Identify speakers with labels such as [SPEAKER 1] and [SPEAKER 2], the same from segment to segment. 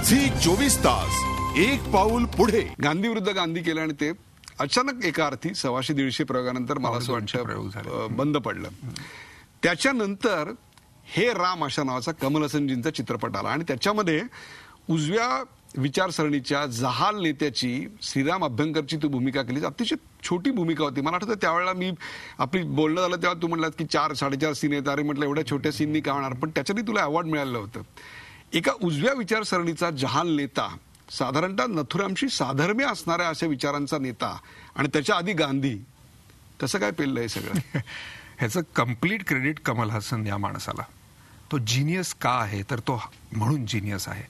[SPEAKER 1] Zee 24 तास एक पाऊल पुढे. गांधी विरुद्ध गांधी केलं आणि ते अचानक एका अर्थी 150-150 प्रयोगानंतर मला असं वाटतं बंद पडलं. त्याच्यानंतर हे राम अशा नावाचा कमल हसनजींचा चित्रपट आला आणि त्याच्यामध्ये उजव्या विचारसरणीच्या जहाल नेत्याची श्रीराम अभ्यंकरची तू भूमिका केली. अतिशय छोटी भूमिका होती. मला आठवतं त्यावेळेला मी आपली बोलणं झालं तेव्हा तू म्हटलात की 4-4.5 सीन आहेत. अरे म्हटलं एवढ्या छोट्या सीननी का होणार, पण त्याच्यातही तुला अवॉर्ड मिळालं होतं. एका उजव्या विचारसरणीचा जहाल नेता, साधारणतः नथुरामशी साधर्म्य असणाऱ्या अशा विचारांचा नेता, आणि त्याच्या आधी गांधी, कसं काय पेललं हे सगळं?
[SPEAKER 2] ह्याचं कम्प्लीट क्रेडिट कमल हसन या माणसाला. तो जिनियस का आहे तर तो म्हणून जिनियस आहे.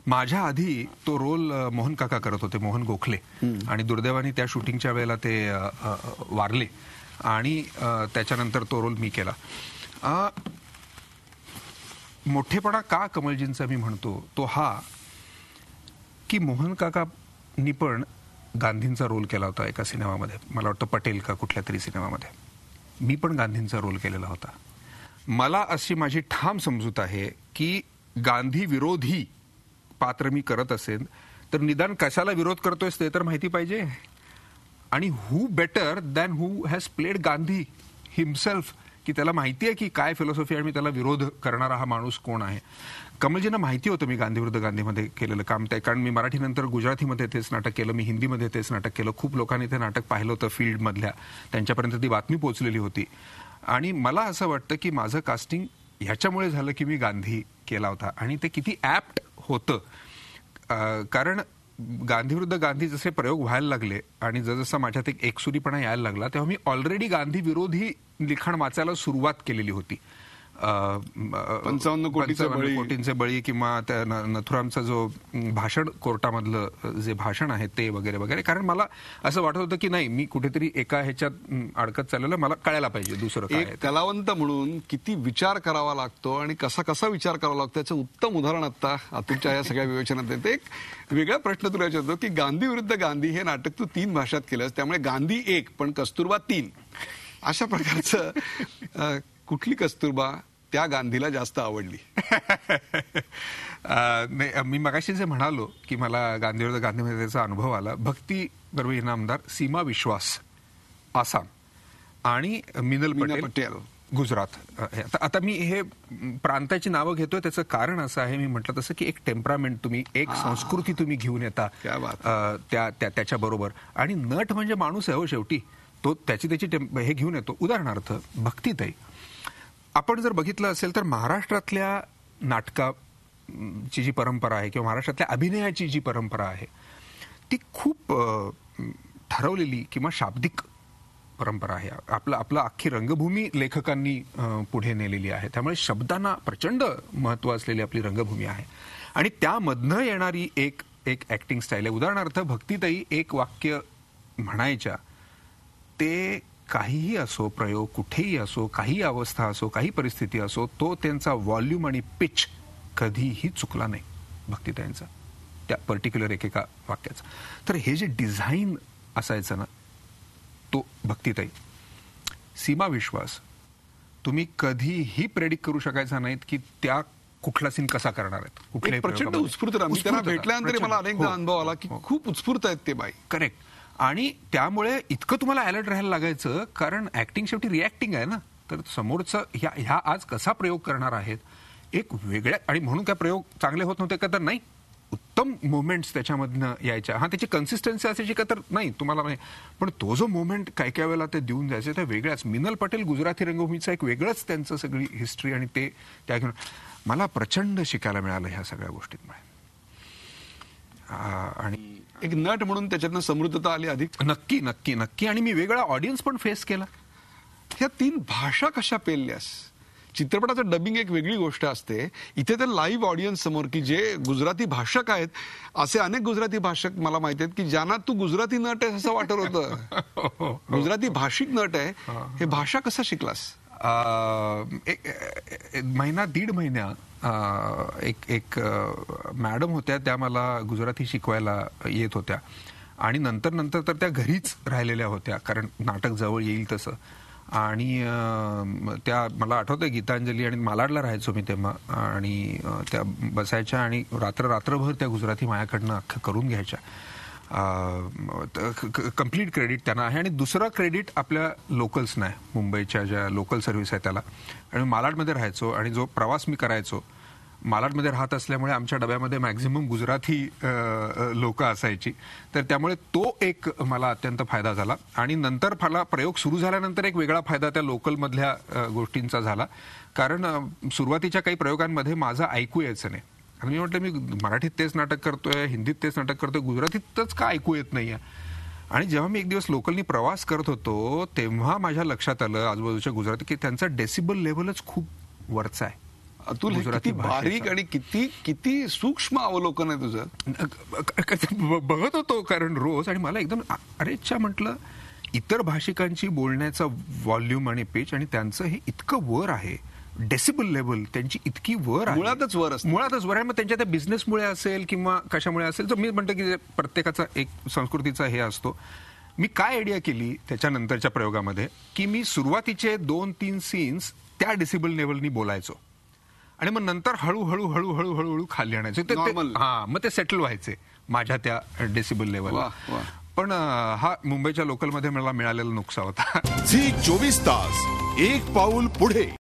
[SPEAKER 2] माझ्या आधी तो रोल मोहन काका करत होते, मोहन गोखले, आणि दुर्दैवाने त्या शूटिंगच्या वेळेला ते वारले आणि त्याच्यानंतर तो रोल मी केला. मोठेपणा का कमलजींचा मी म्हणतो तो हा की मोहन काकांनी पण गांधींचा रोल केला होता एका सिनेमामध्ये, मला वाटतं पटेल का कुठल्या तरी सिनेमामध्ये. मी पण गांधींचा रोल केलेला होता. मला अशी माझी ठाम समजूत आहे की गांधी विरोधी पात्र मी करत असेल तर निदान कशाला विरोध करतोयस ते तर माहिती पाहिजे. आणि who better than who has played Gandhi himself, की त्याला माहिती आहे की काय फिलॉसॉफी आहे आणि त्याला विरोध करणारा हा माणूस कोण आहे. कमलजींना माहिती होतं मी गांधी विरुद्ध गांधीमध्ये केलेलं काम, ते कारण मी मराठीनंतर गुजरातीमध्ये तेच नाटक केलं, मी हिंदीमध्ये तेच नाटक केलं. खूप लोकांनी ते नाटक पाहिलं होतं फील्डमधल्या, त्यांच्यापर्यंत ती बातमी पोहोचलेली होती. आणि मला असं वाटतं की माझं कास्टिंग ह्याच्यामुळे झालं की मी गांधी केला होता आणि ते किती ॲप्ट होतं. कारण गांधी विरुद्ध गांधी जसे प्रयोग व्हायला लागले आणि जसं माझ्यात एक एकसुरीपणा यायला लागला तेव्हा मी ऑलरेडी गांधी विरोधी लिखाण वाचायला सुरुवात केलेली होती.
[SPEAKER 1] 55
[SPEAKER 2] कोटींचे बळी किंवा त्या नथुरामचा जो भाषण, कोर्टामधलं जे भाषण आहे ते वगैरे वगैरे. कारण मला असं वाटत होतं की नाही, मी कुठेतरी एका ह्याच्यात अडकत चाललेलं, मला कळायला पाहिजे दुसरं काय.
[SPEAKER 1] एक कलावंत म्हणून किती विचार करावा लागतो आणि कसा कसा विचार करावा लागतो याचं उत्तम उदाहरण आता अतुलच्या या सगळ्या विवेचनात येते. एक वेगळा प्रश्न तुला विचारतो की गांधी विरुद्ध गांधी हे नाटक तू 3 भाषात केलंस, त्यामुळे गांधी 1 पण कस्तुरबा 3 अशा प्रकारचं कुठली कस्तुरबा त्या गांधीला जास्त आवडली?
[SPEAKER 2] मी मगाशी जे म्हणालो की मला गांधी विरुद्ध गांधीमध्ये त्याचा अनुभव आला. भक्ती बरोबर इनामदार, सीमा विश्वास आसाम आणि मिनल पटेल गुजरात. आता मी हे प्रांताची नावं घेतोय त्याचं कारण असं आहे, मी म्हटलं तसं की एक टेम्परामेंट तुम्ही, एक संस्कृती तुम्ही घेऊन येता त्याच्या बरोबर. आणि नट म्हणजे माणूस आहे हो शेवटी, तो त्याची हे घेऊन येतो. उदाहरणार्थ भक्तीताई आपण जर बघितलं असेल तर महाराष्ट्रातल्या नाटकाची जी परंपरा आहे किंवा महाराष्ट्रातल्या अभिनयाची जी परंपरा आहे ती खूप ठरवलेली किंवा शाब्दिक परंपरा आहे. आपलं अख्खी रंगभूमी लेखकांनी पुढे नेलेली आहे. त्यामुळे शब्दांना प्रचंड महत्व असलेली आपली रंगभूमी आहे आणि त्यामधनं येणारी एक ऍक्टिंग स्टाईल आहे. उदाहरणार्थ भक्तीताई एक वाक्य म्हणायच्या, ते काहीही असो, प्रयोग कुठेही असो, काही अवस्था असो, काही परिस्थिती असो, तो त्यांचा व्हॉल्यूम आणि पिच कधीही चुकला नाही भक्तीताईंचा, त्या पर्टिक्युलर एकेका वाक्याचा. तर हे जे डिझाईन असायचं ना, तो भक्तीताई. सीमा विश्वास तुम्ही कधीही प्रेडिक्ट करू शकायचा नाहीत की त्या कुठला सीन कसा करणार आहेत. कुठल्याही
[SPEAKER 1] प्रचंड उत्स्फूर्त त्यांना भेटल्यानंतर मला अनेकदा अनुभव आला की खूप उत्स्फूर्त आहेत ते बाई.
[SPEAKER 2] करेक्ट. आणि त्यामुळे इतकं तुम्हाला अलर्ट राहायला लागायचं, कारण ऍक्टिंग शेवटी रिॲक्टिंग आहे ना. तर समोरचं ह्या आज कसा प्रयोग करणार आहेत एक वेगळ्या, आणि म्हणून काय प्रयोग चांगले होत नव्हते का तर नाही, उत्तम मुवमेंट्स त्याच्यामधनं यायच्या. हा, त्याची कन्सिस्टन्सी असायची का तर नाही, तुम्हाला नाही, पण तो जो मुवमेंट काय काय वेळेला ते देऊन जायचे त्या वेगळ्याच. मिनल पटेल गुजराती रंगभूमीचा एक वेगळंच त्यांचं सगळी हिस्ट्री आणि ते त्या घेऊन मला प्रचंड शिकायला मिळालं ह्या सगळ्या गोष्टींमुळे. आणि
[SPEAKER 1] एक नट म्हणून त्याच्यातनं समृद्धता आली अधिक.
[SPEAKER 2] नक्की नक्की नक्की. आणि मी वेगळा ऑडियन्स पण फेस केला.
[SPEAKER 1] ह्या 3 भाषा कशा पेलल्यास? चित्रपटाचं डबिंग एक वेगळी गोष्ट असते, इथे तर लाईव्ह ऑडियन्स समोर, की जे गुजराती भाषक आहेत, असे अनेक गुजराती भाषक मला माहिती आहेत की ज्यांना तू गुजराती नट आहे असं वाटत होतं. गुजराती भाषिक नट आहे. हे भाषा कसं शिकलास?
[SPEAKER 2] महिना 1.5 महिन्या एक मॅडम होत्या, त्या मला गुजराती शिकवायला येत होत्या आणि नंतर तर त्या घरीच राहिलेल्या होत्या, कारण नाटक जवळ येईल तसं. आणि त्या मला आठवतंय गीतांजली आणि मालाडला राहायचो मी तेव्हा, आणि त्या बसायच्या आणि रात्रभर त्या गुजराती माझ्याकडनं अख्खं करून घ्यायच्या. कम्प्लीट क्रेडिट त्यांना आहे. आणि दुसरं क्रेडिट आपल्या लोकल्सना आहे, मुंबईच्या ज्या लोकल सर्व्हिस आहे त्याला. आणि मालाडमध्ये राहायचो आणि जो प्रवास मी करायचो, मालाडमध्ये राहत असल्यामुळे आमच्या डब्यामध्ये मॅक्झिमम गुजराती लोक असायची, तर त्यामुळे तो एक मला अत्यंत फायदा झाला. आणि नंतर मला प्रयोग सुरू झाल्यानंतर एक वेगळा फायदा त्या लोकलमधल्या गोष्टींचा झाला, कारण सुरुवातीच्या काही प्रयोगांमध्ये माझं ऐकू यायचं नाही. आणि मी म्हटलं, मी मराठीत तेच नाटक करतोय, हिंदीत तेच नाटक करतोय, गुजरातीतच का ऐकू येत नाहीये. आणि जेव्हा मी एक दिवस लोकलनी प्रवास करत होतो तेव्हा माझ्या लक्षात आलं आजूबाजूच्या गुजराती की त्यांचा डेसिबल लेव्हलच खूप वरचा आहे.
[SPEAKER 1] अतुल, किती बारीक आणि किती सूक्ष्म अवलोकन आहे तुझं.
[SPEAKER 2] बघत होतो कारण रोज, आणि मला एकदम अरेच्छा म्हटलं, इतर भाषिकांची बोलण्याचा व्हॉल्यूम आणि पिच आणि त्यांचं हे इतकं वर आहे, डेसिबल लेवल त्यांची इतकी वर आहे,
[SPEAKER 1] मुळातच वर
[SPEAKER 2] आहे. मग त्यांच्या त्या बिझनेसमुळे असेल किंवा कशामुळे असेल, तर मी म्हणतो की प्रत्येकाचा एक संस्कृतीचा हे असतो. मी काय आयडिया केली त्याच्यानंतरच्या प्रयोगामध्ये, की मी सुरुवातीचे 2-3 सीन्स त्या डेसिबल लेवलनी बोलायचो आणि मग नंतर हळूहळू खाली आणायचं. मग ते सेटल व्हायचे माझ्या त्या डेसिबल लेवल. पण हा मुंबईच्या लोकलमध्ये मला मिळालेला नुकसा होता.
[SPEAKER 3] झी 24 तास, एक पाऊल पुढे.